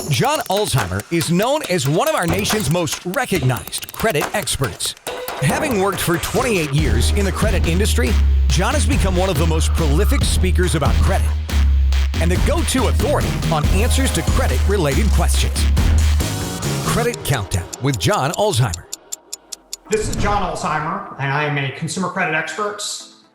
John Ulzheimer is known as one of our nation's most recognized credit experts. Having worked for 28 years in the credit industry, John has become one of the most prolific speakers about credit and the go-to authority on answers to credit-related questions. Credit Countdown with John Ulzheimer. This is John Ulzheimer, and I am a consumer credit expert.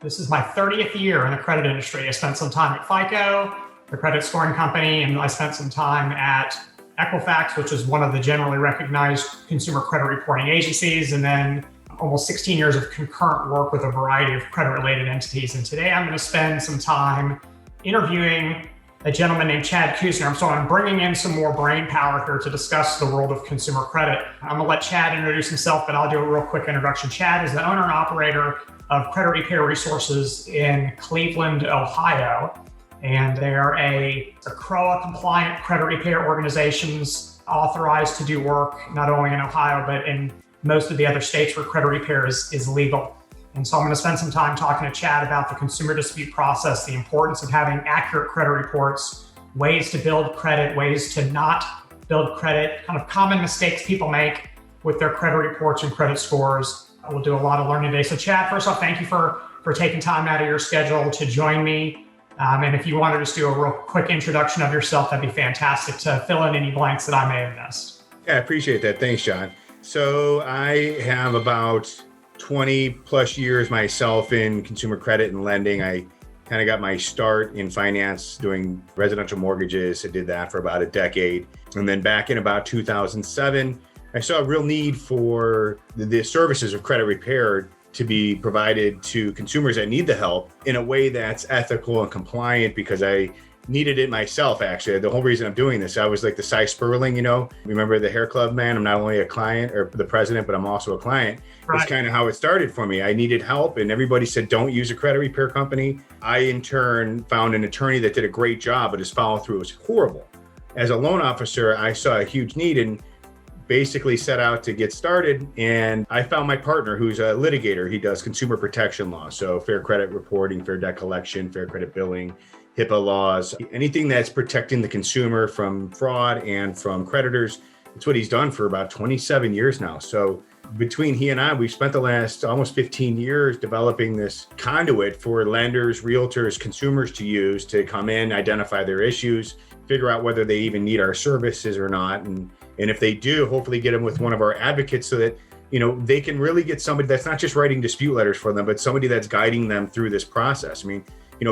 This is my 30th year in the credit industry. I spent some time at FICO, the credit scoring company, and I spent some time at Equifax, which is one of the generally recognized consumer credit reporting agencies, and then almost 16 years of concurrent work with a variety of credit-related entities. And today I'm going to spend some time interviewing a gentleman named Chad Kusner. So I'm bringing in some more brain power here to discuss the world of consumer credit. I'm going to let Chad introduce himself, but I'll do a real quick introduction. Chad is the owner and operator of Credit Repair Resources in Cleveland, Ohio. And they are a CROA compliant credit repair organizations authorized to do work not only in Ohio, but in most of the other states where credit repair is legal. And so I'm going to spend some time talking to Chad about the consumer dispute process, the importance of having accurate credit reports, ways to build credit, ways to not build credit, kind of common mistakes people make with their credit reports and credit scores. We'll do a lot of learning today. So Chad, first off, thank you for taking time out of your schedule to join me. And if you want to just do a real quick introduction of yourself, that'd be fantastic to fill in any blanks that I may have missed. Yeah, I appreciate that. Thanks, John. So I have about 20 plus years myself in consumer credit and lending. I kind of got my start in finance doing residential mortgages. I did that for about a decade. And then back in about 2007, I saw a real need for the services of credit repair to be provided to consumers that need the help in a way that's ethical and compliant, because I needed it myself, actually. The whole reason I'm doing this, I was like the Cy Sperling, remember the hair club man? I'm not only a client or the president, but I'm also a client. Right. It's kind of how it started for me. I needed help and everybody said, don't use a credit repair company. I, in turn, found an attorney that did a great job, but his follow through was horrible. As a loan officer, I saw a huge need and basically set out to get started. And I found my partner who's a litigator. He does consumer protection law. So fair credit reporting, fair debt collection, fair credit billing, HIPAA laws, anything that's protecting the consumer from fraud and from creditors. It's what he's done for about 27 years now. So between he and I, we've spent the last almost 15 years developing this conduit for lenders, realtors, consumers to use to come in, identify their issues, figure out whether they even need our services or not. And if they do, hopefully get them with one of our advocates so that, they can really get somebody that's not just writing dispute letters for them, but somebody that's guiding them through this process. I mean,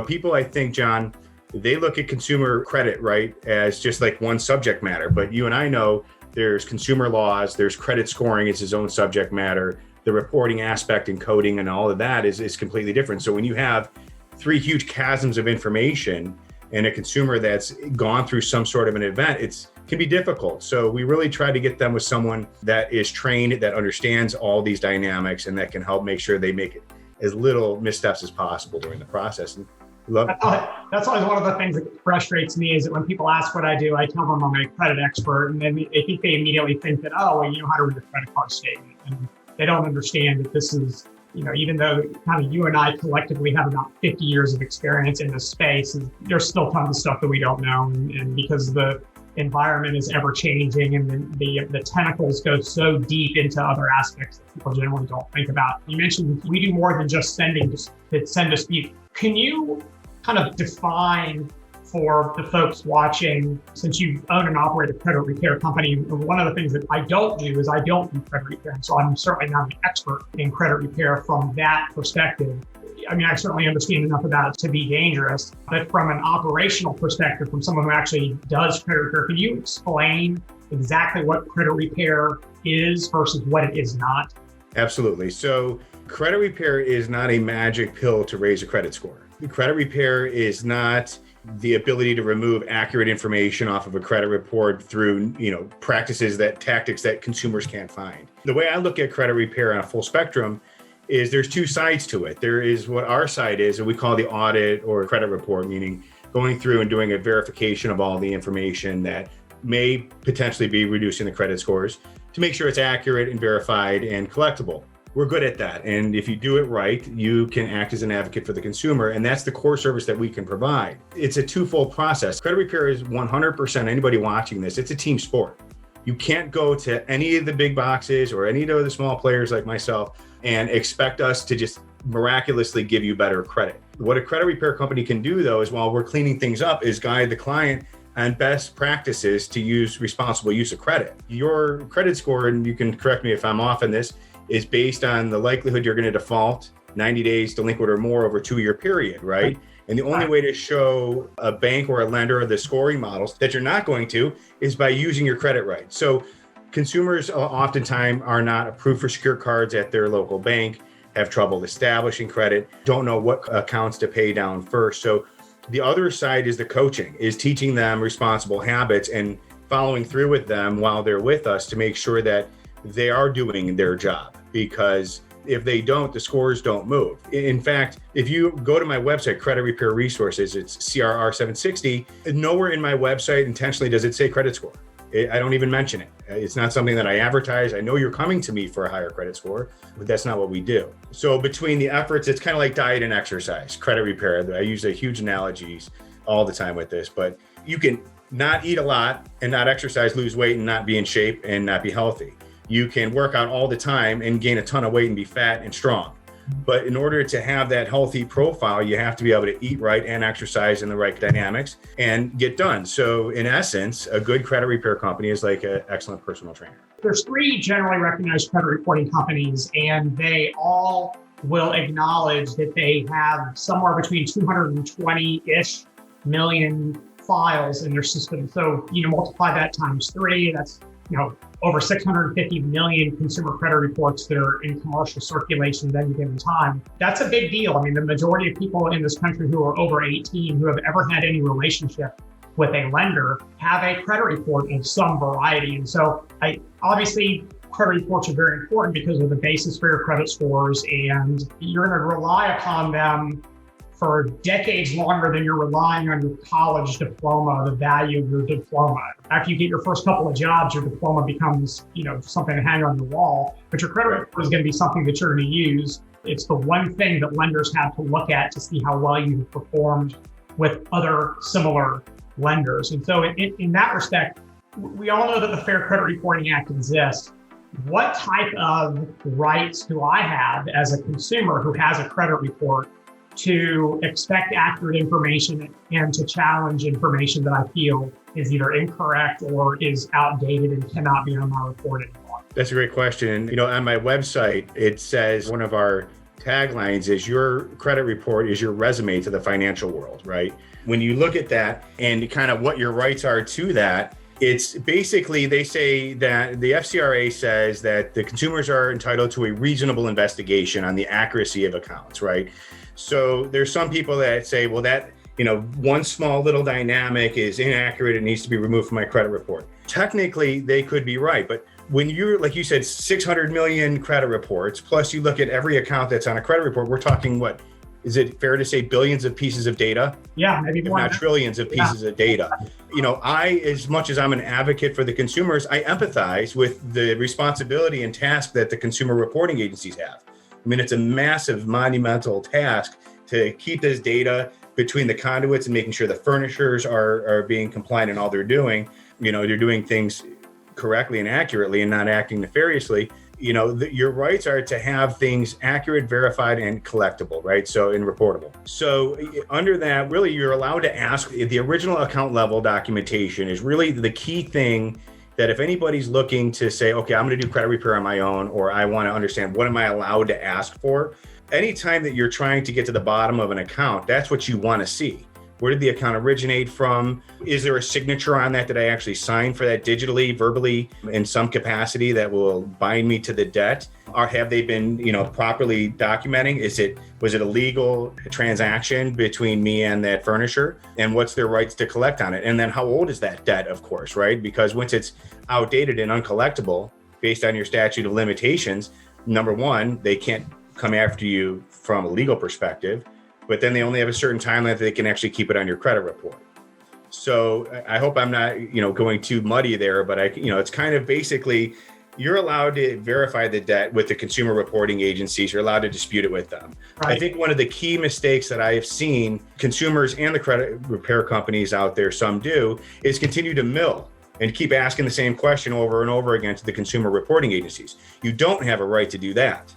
people, I think, John, they look at consumer credit, right, as just like one subject matter. But you and I know there's consumer laws, there's credit scoring, it's its own subject matter. The reporting aspect, encoding, and all of that is completely different. So when you have three huge chasms of information and a consumer that's gone through some sort of an event, it can be difficult. So we really try to get them with someone that is trained, that understands all these dynamics, and that can help make sure they make it as little missteps as possible during the process. And that's always one of the things that frustrates me is that when people ask what I do, I tell them I'm a credit expert, and then I think they immediately think that, oh, well, you know how to read a credit card statement. And they don't understand that this is, even though kind of you and I collectively have about 50 years of experience in this space, there's still tons of stuff that we don't know. And because the environment is ever changing and the tentacles go so deep into other aspects that people generally don't think about. You mentioned we do more than just send dispute. Can you kind of define for the folks watching, since you own and operate a credit repair company, one of the things that I don't do is I don't do credit repair. So I'm certainly not an expert in credit repair from that perspective. I mean, I certainly understand enough about it to be dangerous, but from an operational perspective, from someone who actually does credit repair, can you explain exactly what credit repair is versus what it is not? Absolutely. So credit repair is not a magic pill to raise a credit score. Credit repair is not the ability to remove accurate information off of a credit report through, tactics that consumers can't find. The way I look at credit repair on a full spectrum is there's two sides to it. There is what our side is, and we call the audit or credit report, meaning going through and doing a verification of all the information that may potentially be reducing the credit scores to make sure it's accurate and verified and collectible. we're good at that. And if you do it right, you can act as an advocate for the consumer. And that's the core service that we can provide. It's a twofold process. Credit repair is 100%, anybody watching this, it's a team sport. You can't go to any of the big boxes or any of the small players like myself and expect us to just miraculously give you better credit. What a credit repair company can do, though, is while we're cleaning things up, is guide the client on best practices to use responsible use of credit. Your credit score, and you can correct me if I'm off on this, is based on the likelihood you're going to default 90 days delinquent or more over a 2-year period, right? And the only way to show a bank or a lender the scoring models that you're not going to is by using your credit right. So consumers oftentimes are not approved for secured cards at their local bank, have trouble establishing credit, don't know what accounts to pay down first. So the other side is the coaching, is teaching them responsible habits and following through with them while they're with us to make sure that they are doing their job. Because if they don't, the scores don't move. In fact, if you go to my website, Credit Repair Resources, it's CRR760, nowhere in my website intentionally does it say credit score. I don't even mention it. It's not something that I advertise. I know you're coming to me for a higher credit score, but that's not what we do. So between the efforts, it's kind of like diet and exercise, credit repair. I use a huge analogies all the time with this, but you can not eat a lot and not exercise, lose weight and not be in shape and not be healthy. You can work out all the time and gain a ton of weight and be fat and strong. But in order to have that healthy profile, you have to be able to eat right and exercise in the right dynamics and get done. So in essence, a good credit repair company is like an excellent personal trainer. There's 3 generally recognized credit reporting companies, and they all will acknowledge that they have somewhere between 220-ish million files in their system. So, multiply that times 3, that's, over 650 million consumer credit reports that are in commercial circulation at any given time. That's a big deal. I mean, the majority of people in this country who are over 18 who have ever had any relationship with a lender have a credit report of some variety. And so obviously credit reports are very important because of the basis for your credit scores, and you're going to rely upon them for decades longer than you're relying on your college diploma, the value of your diploma. After you get your first couple of jobs, your diploma becomes, something to hang on your wall, but your credit report is going to be something that you're going to use. It's the one thing that lenders have to look at to see how well you've performed with other similar lenders. And so in that respect, we all know that the Fair Credit Reporting Act exists. What type of rights do I have as a consumer who has a credit report to expect accurate information and to challenge information that I feel is either incorrect or is outdated and cannot be on my report anymore? That's a great question. On my website, it says one of our taglines is your credit report is your resume to the financial world, right? When you look at that and kind of what your rights are to that, it's basically, they say that the FCRA says that the consumers are entitled to a reasonable investigation on the accuracy of accounts, right? So there's some people that say, well, that, one small little dynamic is inaccurate. It needs to be removed from my credit report. Technically, they could be right. But when you're, like you said, 600 million credit reports, plus you look at every account that's on a credit report, we're talking what? Is it fair to say billions of pieces of data? Yeah, maybe if more. Not trillions of pieces of data. As much as I'm an advocate for the consumers, I empathize with the responsibility and task that the consumer reporting agencies have. I mean, it's a massive, monumental task to keep this data between the conduits and making sure the furnishers are being compliant in all they're doing. They're doing things correctly and accurately and not acting nefariously. Your rights are to have things accurate, verified, and collectible, right? So, and reportable. So under that, really, you're allowed to ask. The original account level documentation is really the key thing that if anybody's looking to say, okay, I'm going to do credit repair on my own, or I want to understand what am I allowed to ask for, anytime that you're trying to get to the bottom of an account, that's what you want to see. Where did the account originate from? Is there a signature on that I actually signed for that digitally, verbally, in some capacity that will bind me to the debt? Or have they been, properly documenting? Was it a legal transaction between me and that furnisher? And what's their rights to collect on it? And then how old is that debt, of course, right? Because once it's outdated and uncollectible, based on your statute of limitations, number one, they can't come after you from a legal perspective. But then they only have a certain timeline that they can actually keep it on your credit report. So I hope I'm not, going too muddy there, but it's kind of basically you're allowed to verify the debt with the consumer reporting agencies. You're allowed to dispute it with them. Right. I think one of the key mistakes that I have seen consumers and the credit repair companies out there, some do, is continue to mill and keep asking the same question over and over again to the consumer reporting agencies. You don't have a right to do that.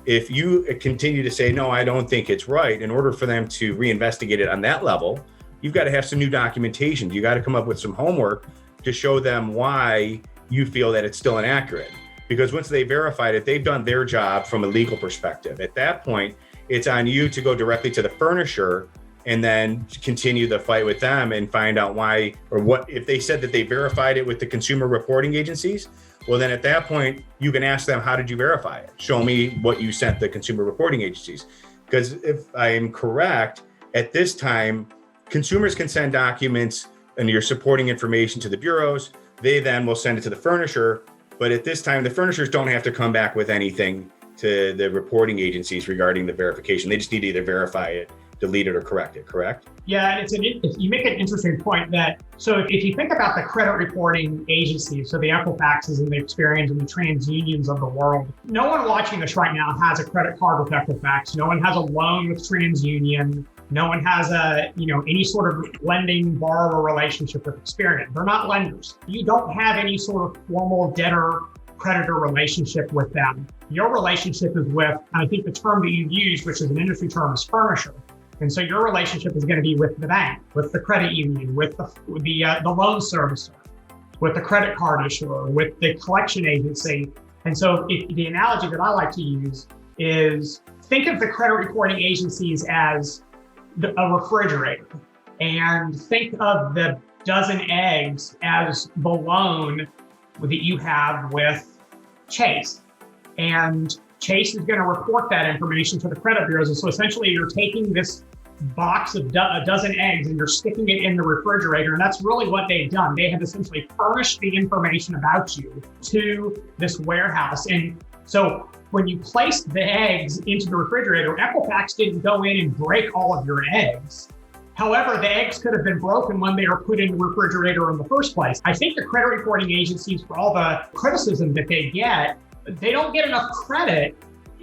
If you continue to say, no, I don't think it's right, in order for them to reinvestigate it on that level, you've got to have some new documentation. You got to come up with some homework to show them why you feel that it's still inaccurate. Because once they verified it, they've done their job from a legal perspective. At that point, it's on you to go directly to the furnisher and then continue the fight with them and find out why, or what, if they said that they verified it with the consumer reporting agencies, well, then at that point, you can ask them, how did you verify it? Show me what you sent the consumer reporting agencies. Because if I am correct, at this time, consumers can send documents and your supporting information to the bureaus. They then will send it to the furnisher. But at this time, the furnishers don't have to come back with anything to the reporting agencies regarding the verification. They just need to either verify it, delete it, or correct it, correct? Yeah, and you make an interesting point that, so if you think about the credit reporting agencies, so the Equifaxes and the Experians and the TransUnions of the world, no one watching this right now has a credit card with Equifax. No one has a loan with TransUnion. No one has any sort of lending borrower relationship with Experian. They're not lenders. You don't have any sort of formal debtor-creditor relationship with them. Your relationship is with, and I think the term that you used, which is an industry term, is furnisher. And so your relationship is going to be with the bank, with the credit union, with the loan servicer, with the credit card issuer, with the collection agency. And so the analogy that I like to use is, think of the credit reporting agencies as a refrigerator, and think of the dozen eggs as the loan that you have with Chase. And Chase is going to report that information to the credit bureaus. And so essentially you're taking this box of a dozen eggs and you're sticking it in the refrigerator. And that's really what they've done. They have essentially furnished the information about you to this warehouse. And so when you placed the eggs into the refrigerator, Equifax didn't go in and break all of your eggs. However, the eggs could have been broken when they were put in the refrigerator in the first place. I think the credit reporting agencies, for all the criticism that they get, they don't get enough credit.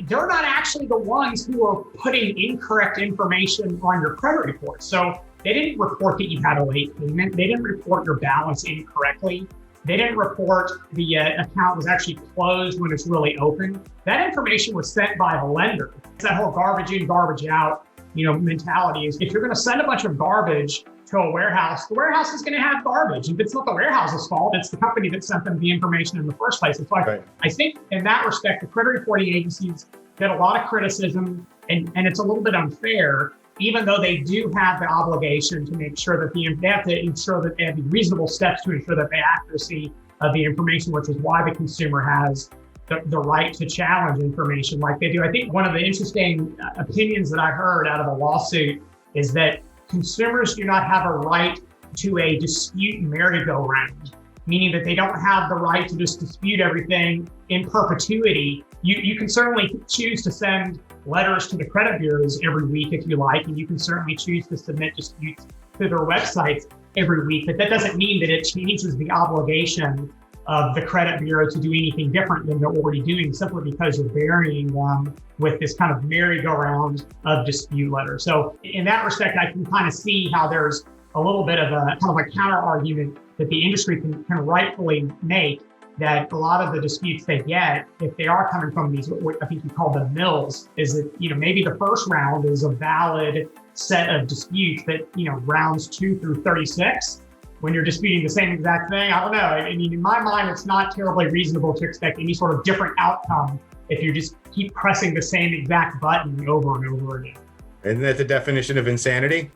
They're not actually the ones who are putting incorrect information on your credit report. So they didn't report that you had a late payment. They didn't report your balance incorrectly. They didn't report the account was actually closed when it's really open. That information was sent by the lender. It's that whole garbage in, garbage out, mentality is, if you're going to send a bunch of garbage to a warehouse, the warehouse is going to have garbage. If it's not the warehouse's fault, it's the company that sent them the information in the first place. It's like, right. I think in that respect, the credit reporting agencies get a lot of criticism, and it's a little bit unfair, even though they do have the obligation to make sure that they have to ensure that they have the reasonable steps to ensure that the accuracy of the information, which is why the consumer has the right to challenge information like they do. I think one of the interesting opinions that I heard out of a lawsuit is that consumers do not have a right to a dispute merry-go-round, meaning that they don't have the right to just dispute everything in perpetuity. You can certainly choose to send letters to the credit bureaus every week if you like, and you can certainly choose to submit disputes to their websites every week, but that doesn't mean that it changes the obligation of the credit bureau to do anything different than they're already doing, simply because you're burying them with this kind of merry-go-round of dispute letters. So in that respect, I can kind of see how there's a little bit of a kind of a counter argument that the industry can rightfully make, that a lot of the disputes they get, if they are coming from these, what I think you call them mills, is that, maybe the first round is a valid set of disputes, but, rounds 2 through 36, when you're disputing the same exact thing, I don't know. I mean, in my mind, it's not terribly reasonable to expect any sort of different outcome if you just keep pressing the same exact button over and over again. Isn't that the definition of insanity?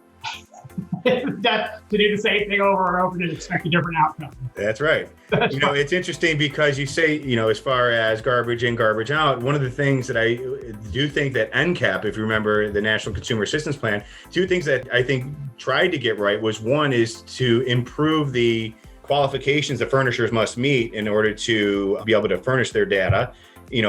To do the same thing over and over and expect a different outcome. That's right. It's interesting because you say, as far as garbage in, garbage out, one of the things that I do think that NCAP, if you remember the National Consumer Assistance Plan, two things that I think tried to get right was, one is to improve the qualifications the furnishers must meet in order to be able to furnish their data,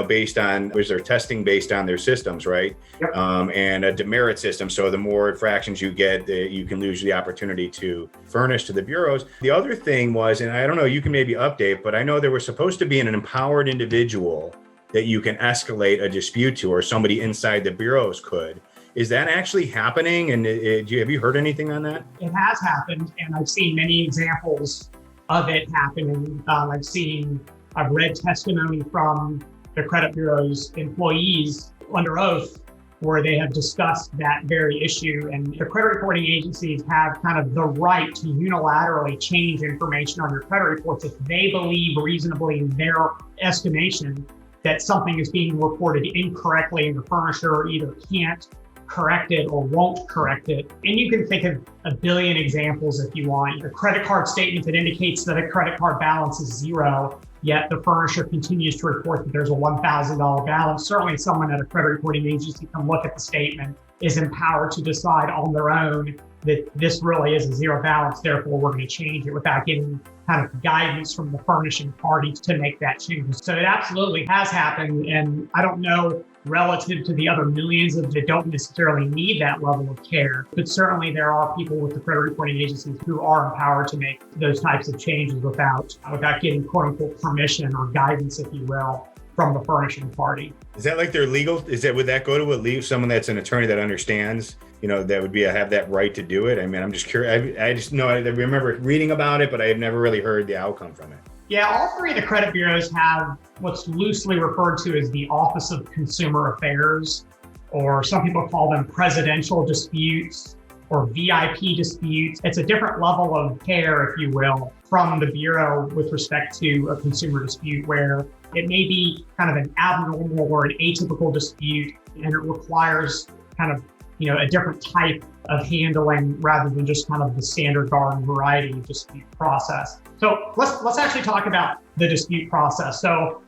based on, was there testing based on their systems, right? Yep. And a demerit system. So the more infractions you get, you can lose the opportunity to furnish to the bureaus. The other thing was, and I don't know, you can maybe update, but I know there was supposed to be an empowered individual that you can escalate a dispute to, or somebody inside the bureaus could. Is that actually happening? And have you heard anything on that? It has happened, and I've seen many examples of it happening. I've read testimony from the credit bureau's employees under oath where they have discussed that very issue. And the credit reporting agencies have kind of the right to unilaterally change information on your credit reports if they believe reasonably in their estimation that something is being reported incorrectly and the furnisher either can't correct it or won't correct it. And you can think of a billion examples if you want. A credit card statement that indicates that a credit card balance is zero, yet the furnisher continues to report that there's a $1,000 balance. Certainly someone at a credit reporting agency can look at the statement, is empowered to decide on their own that this really is a zero balance, therefore we're going to change it without getting kind of guidance from the furnishing party to make that change. So it absolutely has happened. And I don't know relative to the other millions that don't necessarily need that level of care, but certainly there are people with the credit reporting agencies who are empowered to make those types of changes without getting quote unquote permission or guidance, if you will, from the furnishing party. Is that like their legal? Would that go to someone that's an attorney that understands, that would have that right to do it? I mean, I'm just curious. I just know, I remember reading about it, but I have never really heard the outcome from it. Yeah, all three of the credit bureaus have what's loosely referred to as the Office of Consumer Affairs, or some people call them presidential disputes or VIP disputes. It's a different level of care, if you will, from the bureau with respect to a consumer dispute, where it may be kind of an abnormal or an atypical dispute, and it requires kind of a different type of handling rather than just kind of the standard garden variety dispute process. So let's actually talk about the dispute process. So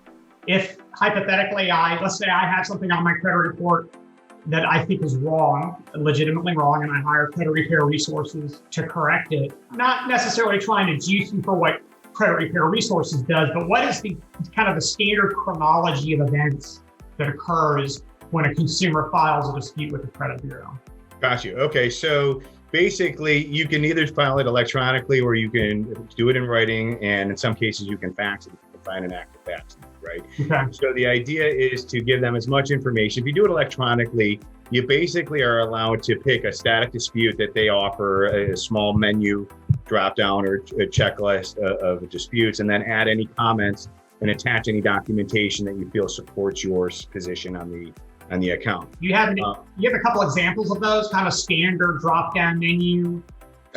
if hypothetically let's say I have something on my credit report that I think is wrong, legitimately wrong, and I hire credit repair resources to correct it, not necessarily trying to juice you for what credit repair resources does, but what is the kind of the standard chronology of events that occurs when a consumer files a dispute with the credit bureau? Got you. Okay, so basically you can either file it electronically or you can do it in writing, and in some cases you can fax it to find an active fax, right? Okay. So the idea is to give them as much information. If you do it electronically, you basically are allowed to pick a static dispute that they offer, a small menu drop down or a checklist of disputes, and then add any comments and attach any documentation that you feel supports your position on the account. You have a couple examples of those kind of standard drop-down menu?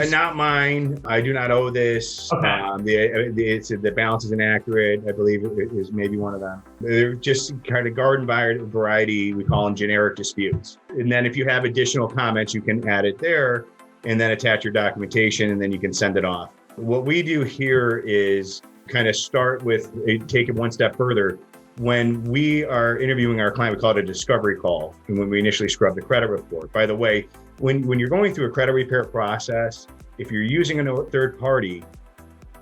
Not mine. I do not owe this. Okay. The balance is inaccurate, I believe is maybe one of them. They're just kind of garden variety. We call them generic disputes. And then if you have additional comments, you can add it there and then attach your documentation, and then you can send it off. What we do here is kind of take it one step further. When we are interviewing our client, we call it a discovery call. And when we initially scrub the credit report, by the way, when you're going through a credit repair process, if you're using a third party,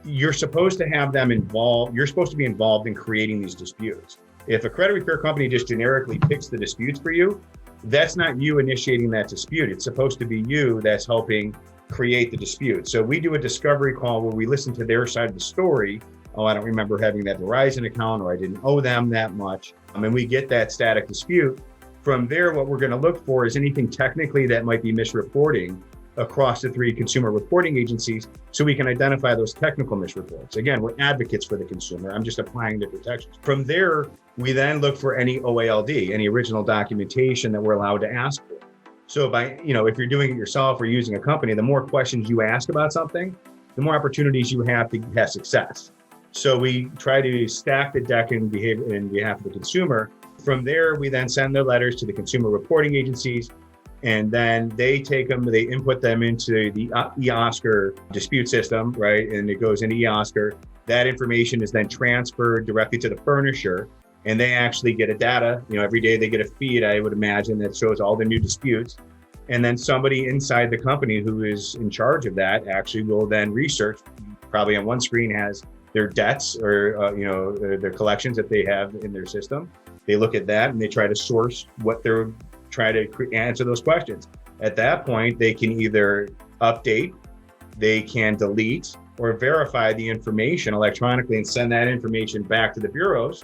you're supposed to have them involved. You're supposed to be involved in creating these disputes. If a credit repair company just generically picks the disputes for you, that's not you initiating that dispute. It's supposed to be you that's helping create the dispute. So we do a discovery call where we listen to their side of the story. Oh, I don't remember having that Verizon account, or I didn't owe them that much. And we get that static dispute. From there, what we're going to look for is anything technically that might be misreporting across the three consumer reporting agencies, so we can identify those technical misreports. Again, we're advocates for the consumer. I'm just applying the protections. From there, we then look for any OALD, any original documentation that we're allowed to ask for. So if you're doing it yourself or using a company, the more questions you ask about something, the more opportunities you have to have success. So we try to stack the deck in behalf of the consumer. From there, we then send the letters to the consumer reporting agencies, and then they take them, they input them into the eOscar dispute system, right? And it goes into eOscar. That information is then transferred directly to the furnisher, and they actually get a data. Every day they get a feed, I would imagine, that shows all the new disputes. And then somebody inside the company who is in charge of that actually will then research probably on one screen has their debts or their collections that they have in their system. They look at that and they try to source what they're trying to answer those questions. At that point, they can either update, they can delete, or verify the information electronically and send that information back to the bureaus.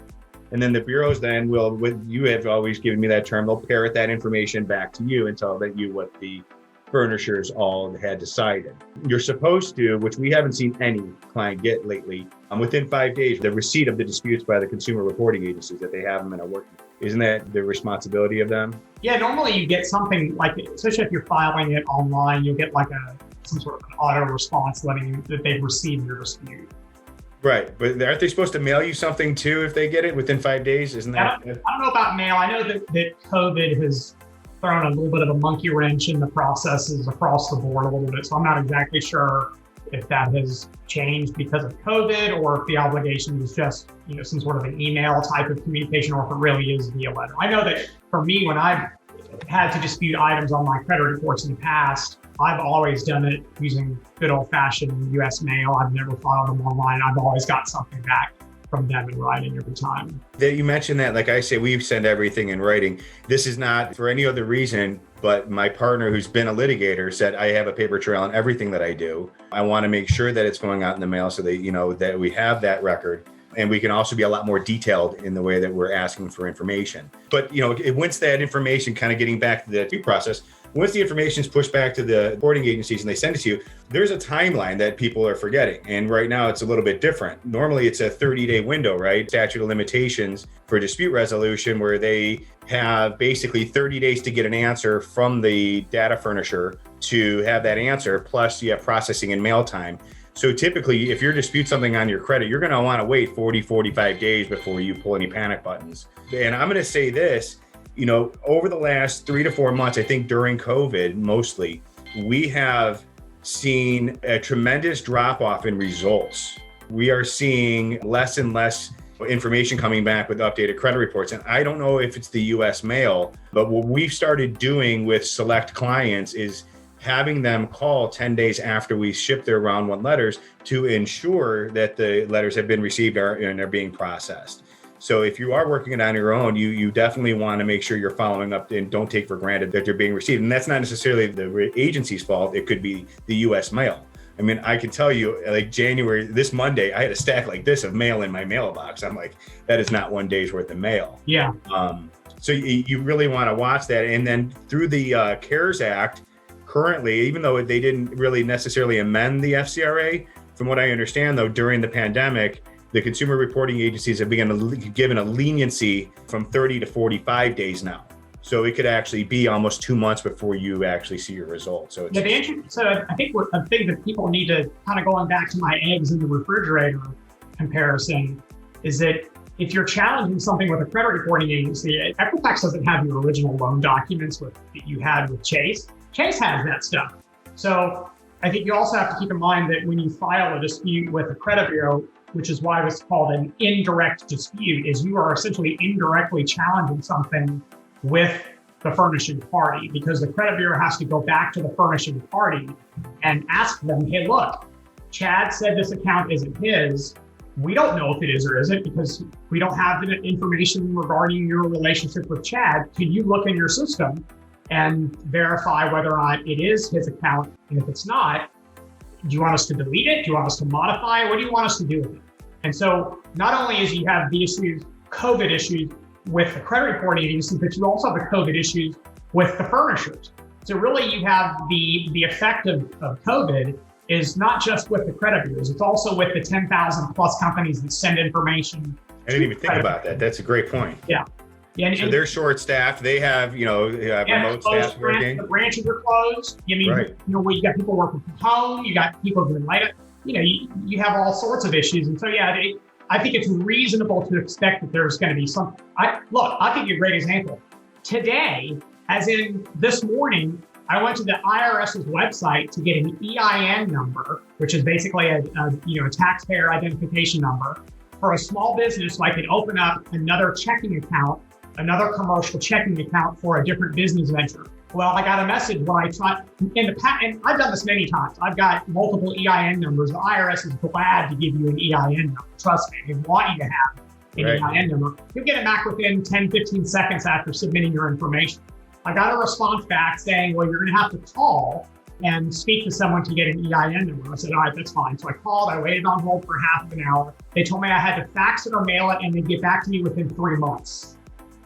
And then the bureaus then will, you have always given me that term, they'll parrot that information back to you and tell you what the furnishers all had decided. You're supposed to, which we haven't seen any client get lately, within 5 days, the receipt of the disputes by the consumer reporting agencies that they have them and are working. Isn't that the responsibility of them? Yeah, normally you get something like, especially if you're filing it online, you'll get like some sort of an auto response letting you that they've received your dispute. Right, but aren't they supposed to mail you something too if they get it within 5 days? Isn't that? I don't know about mail. I know that COVID has thrown a little bit of a monkey wrench in the processes across the board a little bit. So I'm not exactly sure if that has changed because of COVID or if the obligation is just, some sort of an email type of communication or if it really is via letter. I know that for me, when I've had to dispute items on my credit reports in the past, I've always done it using good old-fashioned US mail. I've never filed them online. I've always got something back from them in writing every time. You mentioned that, like I say, we send everything in writing. This is not for any other reason, but my partner who's been a litigator said, I have a paper trail on everything that I do. I want to make sure that it's going out in the mail so that, that we have that record. And we can also be a lot more detailed in the way that we're asking for information. But, once that information, kind of getting back to the due process, once the information is pushed back to the reporting agencies and they send it to you, there's a timeline that people are forgetting. And right now it's a little bit different. Normally it's a 30-day window, right? Statute of limitations for dispute resolution, where they have basically 30 days to get an answer from the data furnisher to have that answer. Plus you have processing and mail time. So typically, if you dispute something on your credit, you're going to want to wait 40, 45 days before you pull any panic buttons. And I'm going to say this, over the last 3 to 4 months, I think during COVID, mostly, we have seen a tremendous drop off in results. We are seeing less and less information coming back with updated credit reports. And I don't know if it's the US mail, but what we've started doing with select clients is having them call 10 days after we ship their round one letters to ensure that the letters have been received and are being processed. So if you are working it on your own, you definitely want to make sure you're following up and don't take for granted that they're being received. And that's not necessarily the agency's fault. It could be the US mail. I mean, I can tell you, like January, this Monday, I had a stack like this of mail in my mailbox. I'm like, that is not 1 day's worth of mail. Yeah. So you really want to watch that. And then through the CARES Act, currently, even though they didn't really necessarily amend the FCRA, from what I understand, though, during the pandemic, the consumer reporting agencies have been given a leniency from 30 to 45 days now. So it could actually be almost 2 months before you actually see your results. So, I think a thing that people need to kind of going back to my eggs in the refrigerator comparison is that if you're challenging something with a credit reporting agency, Equifax doesn't have your original loan documents that you had with Chase. Chase has that stuff. So I think you also have to keep in mind that when you file a dispute with a credit bureau, which is why it's called an indirect dispute, is you are essentially indirectly challenging something with the furnishing party, because the credit bureau has to go back to the furnishing party and ask them, hey, look, Chad said this account isn't his. We don't know if it is or isn't because we don't have the information regarding your relationship with Chad. Can you look in your system and verify whether or not it is his account? And if it's not, do you want us to delete it? Do you want us to modify it? What do you want us to do with it? And so not only is you have the issues, COVID issues with the credit reporting agency, but you also have the COVID issues with the furnishers. So really you have the effect of COVID is not just with the credit bureaus, it's also with the 10,000 plus companies that send information. I didn't even think about that. That's a great point. Yeah. So they're short-staffed. They have, remote staff working. The branches are closed. Right. You got people working from home. You got people doing light. You have all sorts of issues. And so, I think it's reasonable to expect that there's going to be some. I'll give you a great example. Today, as in this morning, I went to the IRS's website to get an EIN number, which is basically a taxpayer identification number for a small business, so I could open up another checking account, another commercial checking account for a different business venture. Well, I got a message when I tried in the past, and I've done this many times. I've got multiple EIN numbers. The IRS is glad to give you an EIN number. Trust me, they want you to have an EIN number. You'll get it back within 10, 15 seconds after submitting your information. I got a response back saying, well, you're going to have to call and speak to someone to get an EIN number. I said, all right, that's fine. So I called, I waited on hold for half of an hour. They told me I had to fax it or mail it and they'd get back to me within 3 months.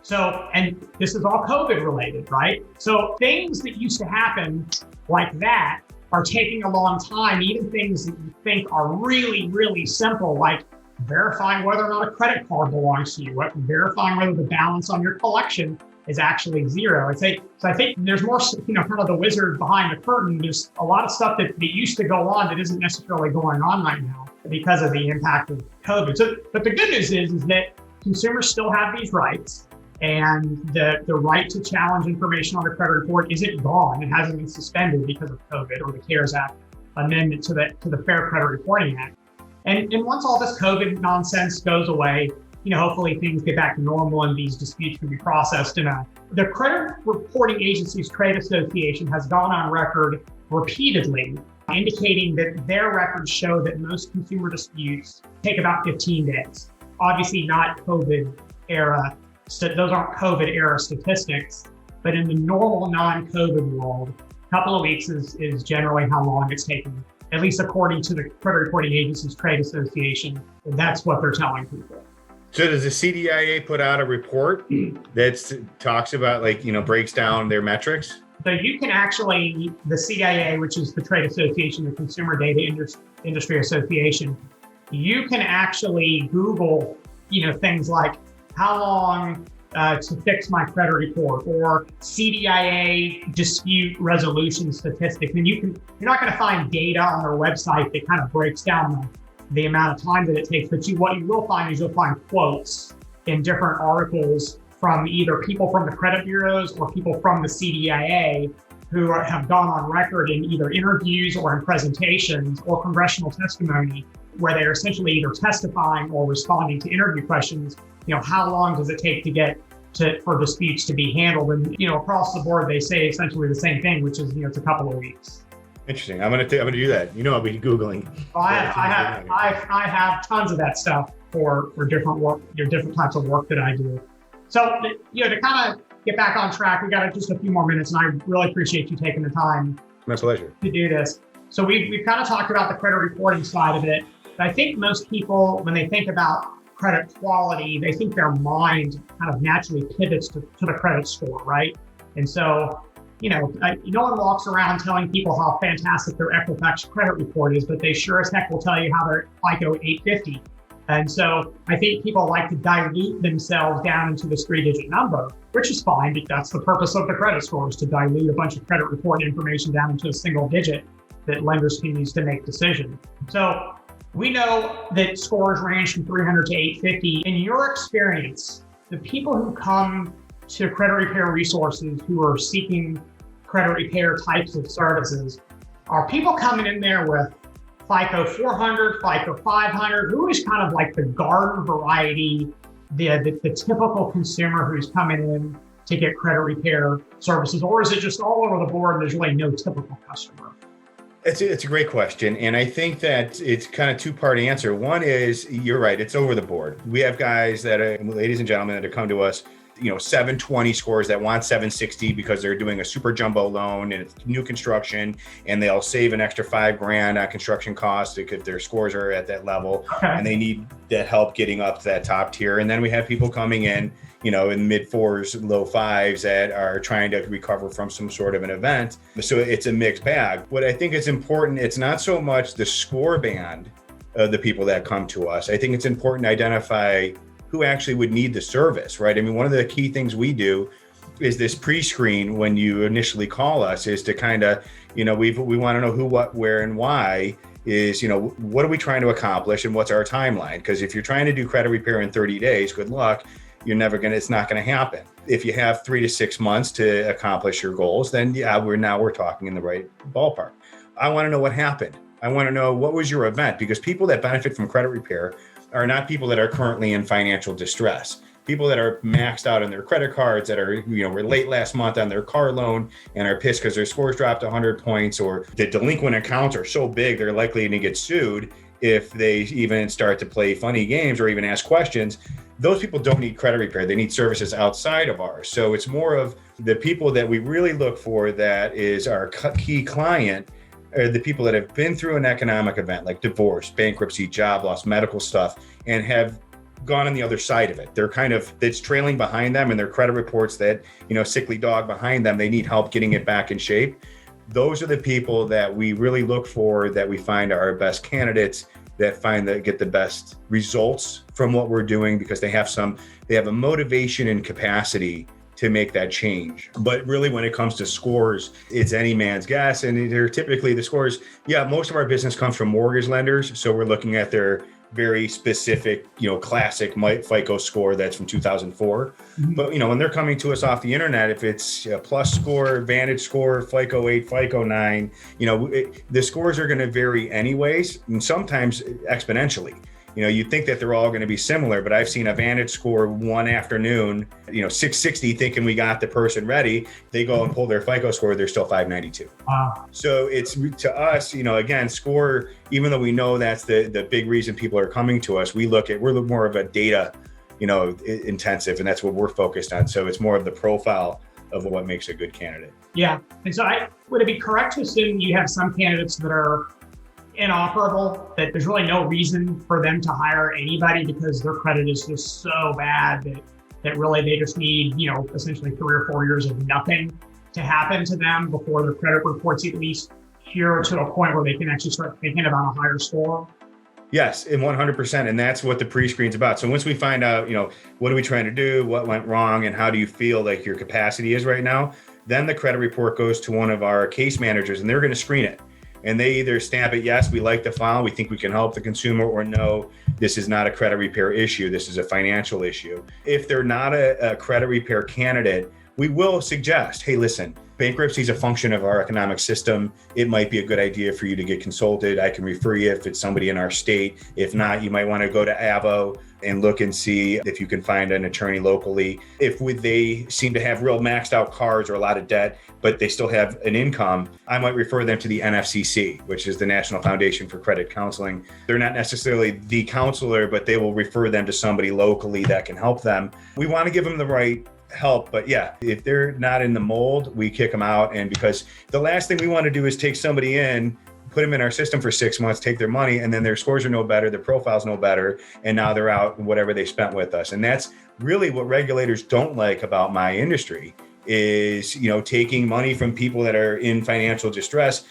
So, and this is all COVID related, right? So things that used to happen like that are taking a long time, even things that you think are really, really simple, like verifying whether or not a credit card belongs to you, verifying whether the balance on your collection is actually zero. So I think there's more, kind of the wizard behind the curtain. There's a lot of stuff that used to go on that isn't necessarily going on right now because of the impact of COVID. So, but the good news is that consumers still have these rights. And the right to challenge information on the credit report isn't gone. It hasn't been suspended because of COVID or the CARES Act amendment to the Fair Credit Reporting Act. And once all this COVID nonsense goes away, hopefully things get back to normal and these disputes can be processed the Credit Reporting Agencies Trade Association has gone on record repeatedly indicating that their records show that most consumer disputes take about 15 days. Obviously not COVID era. So those aren't COVID era statistics, but in the normal non-COVID world, a couple of weeks is generally how long it's taken, at least according to the Credit Reporting Agencies Trade Association. That's what they're telling people. So does the CDIA put out a report that talks about breaks down their metrics? So you can actually, the CDIA, which is the Trade Association, the Consumer Data Industry Association, you can actually Google, things like how long to fix my credit report or CDIA dispute resolution statistics. And you're not going to find data on their website that kind of breaks down the amount of time that it takes. But what you will find is you'll find quotes in different articles from either people from the credit bureaus or people from the CDIA who have gone on record in either interviews or in presentations or congressional testimony where they're essentially either testifying or responding to interview questions. How long does it take to get for disputes to be handled? And, across the board, they say essentially the same thing, which is, it's a couple of weeks. Interesting. I'm gonna do that. I'll be Googling. I have tons of that stuff for different work, different types of work that I do. So, to kind of get back on track, we got just a few more minutes, and I really appreciate you taking the time. My pleasure. To do this. So we've kind of talked about the credit reporting side of it. But I think most people, when they think about credit quality, they think their mind kind of naturally pivots to the credit score, right? And so, no one walks around telling people how fantastic their Equifax credit report is, but they sure as heck will tell you how their FICO 850. And so I think people like to dilute themselves down into this 3-digit number, which is fine, because that's the purpose of the credit score, is to dilute a bunch of credit report information down into a single digit that lenders can use to make decisions. So we know that scores range from 300 to 850. In your experience, the people who come to credit repair resources who are seeking credit repair types of services, are people coming in there with FICO 400, FICO 500? Who is kind of like the garden variety, the typical consumer who's coming in to get credit repair services? Or is it just all over the board and there's really no typical customer? It's a great question. And I think that it's kind of two-part answer. One is, you're right, it's over the board. We have guys ladies and gentlemen, that have come to us, 720 scores that want 760 because they're doing a super jumbo loan and it's new construction, and they'll save an extra $5,000 on construction costs because their scores are at that level. Okay. And they need that help getting up to that top tier. And then we have people coming in, in mid 4s, low 5s that are trying to recover from some sort of an event. So it's a mixed bag. What I think is important, it's not so much the score band of the people that come to us. I think it's important to identify who actually would need the service, right? I mean, one of the key things we do is this pre-screen when you initially call us, is to kind of, we want to know who, what, where, and why is, what are we trying to accomplish and what's our timeline? Because if you're trying to do credit repair in 30 days, good luck. It's not going to happen. If you have 3 to 6 months to accomplish your goals, then we're talking in the right ballpark. I want to know what happened. I want to know what was your event, because people that benefit from credit repair are not people that are currently in financial distress. people that are maxed out on their credit cards, that are, were late last month on their car loan and are pissed because their scores dropped 100 points, or the delinquent accounts are so big they're likely to get sued if they even start to play funny games or even ask questions. Those people don't need credit repair. They need services outside of ours. So it's more of the people that we really look for that is our key client are the people that have been through an economic event like divorce, bankruptcy, job loss, medical stuff, and have gone on the other side of it. They're it's trailing behind them, and their credit reports that, sickly dog behind them, they need help getting it back in shape. Those are the people that we really look for, that we find are our best candidates, that get the best results from what we're doing, because they have a motivation and capacity to make that change. But really, when it comes to scores, it's any man's guess. And they're typically the scores. Yeah, most of our business comes from mortgage lenders. So we're looking at their very specific, classic FICO score that's from 2004. Mm-hmm. But, when they're coming to us off the internet, if it's a plus score, Vantagescore, FICO 8, FICO 9, the scores are going to vary anyways, and sometimes exponentially. You'd think that they're all going to be similar, but I've seen a Vantagescore one afternoon, 660, thinking we got the person ready. They go and pull their FICO score, they're still 592. Wow. So it's, to us, again, score, even though we know that's the big reason people are coming to us, we're more of a data, intensive, and that's what we're focused on. So it's more of the profile of what makes a good candidate. Yeah. And so would it be correct to assume you have some candidates that are inoperable, that there's really no reason for them to hire anybody because their credit is just so bad that really they just need, essentially 3 or 4 years of nothing to happen to them before their credit reports at least cure to a point where they can actually start thinking about a higher score? Yes, and 100%. And that's what the pre-screen's about. So once we find out, what are we trying to do, what went wrong, and how do you feel like your capacity is right now, then the credit report goes to one of our case managers, and they're going to screen it. And they either stamp it, yes, we like the file, we think we can help the consumer, or no, this is not a credit repair issue, this is a financial issue. If they're not a credit repair candidate, we will suggest, hey, listen, bankruptcy is a function of our economic system. It might be a good idea for you to get consulted. I can refer you if it's somebody in our state. If not, you might want to go to AVO and look and see if you can find an attorney locally. If they seem to have real maxed out cards or a lot of debt, but they still have an income, I might refer them to the NFCC, which is the National Foundation for Credit Counseling. They're not necessarily the counselor, but they will refer them to somebody locally that can help them. We want to give them the right help, but yeah, if they're not in the mold, we kick them out. And because the last thing we want to do is take somebody in, put them in our system for 6 months, take their money, and then their scores are no better, their profile's no better, and now they're out whatever they spent with us. And that's really what regulators don't like about my industry is, taking money from people that are in financial distress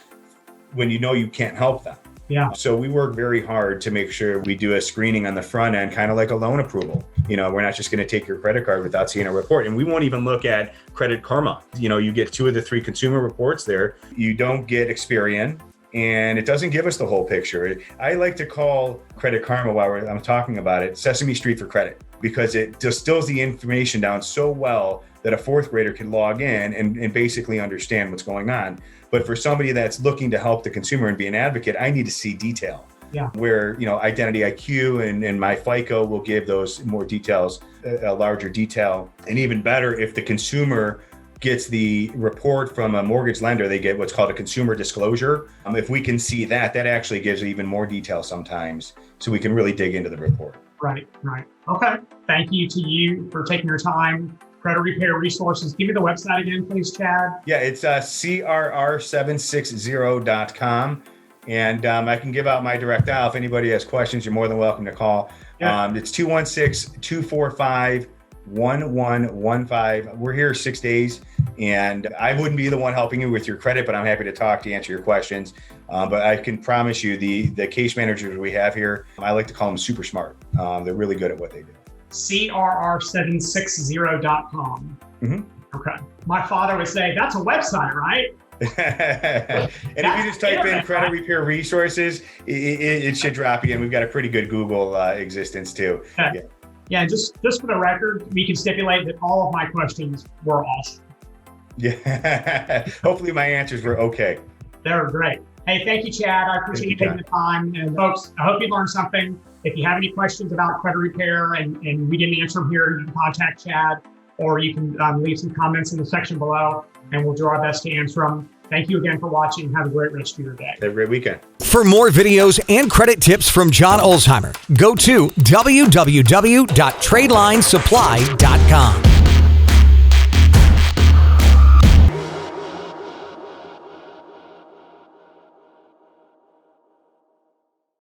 when you can't help them. Yeah. So we work very hard to make sure we do a screening on the front end, kind of like a loan approval. We're not just going to take your credit card without seeing a report. And we won't even look at Credit Karma. You get 2 of the 3 consumer reports there. You don't get Experian, and it doesn't give us the whole picture. I like to call Credit Karma, while I'm talking about it, Sesame Street for credit, because it distills the information down so well that a 4th grader can log in and basically understand what's going on. But for somebody that's looking to help the consumer and be an advocate, I need to see detail. Yeah. Where, Identity IQ and my FICO will give those more details, a larger detail. And even better, if the consumer gets the report from a mortgage lender, they get what's called a consumer disclosure. If we can see that actually gives even more detail sometimes, so we can really dig into the report. Right. Okay. Thank you to you for taking your time. Credit Repair Resources. Give me the website again, please, Chad. Yeah, it's crr760.com. And I can give out my direct dial. If anybody has questions, you're more than welcome to call. Yeah. It's 216-245-1115. We're here 6 days, and I wouldn't be the one helping you with your credit, but I'm happy to talk to answer your questions. But I can promise you the case managers we have here, I like to call them super smart. They're really good at what they do. crr760.com. Mm-hmm. Okay. My father would say, that's a website, right? And if you just type in Credit Repair Resources, it should drop you in. We've got a pretty good Google existence too. Okay. Yeah, just for the record, we can stipulate that all of my questions were awesome. Yeah. Hopefully my answers were okay. They were great. Hey, thank you, Chad. I appreciate you taking the time. And folks, I hope you learned something. If you have any questions about credit repair and we didn't answer them here, you can contact Chad, or you can leave some comments in the section below, and we'll do our best to answer them. Thank you again for watching. Have a great rest of your day. Have a great weekend. For more videos and credit tips from John Ulzheimer, go to www.tradelinesupply.com.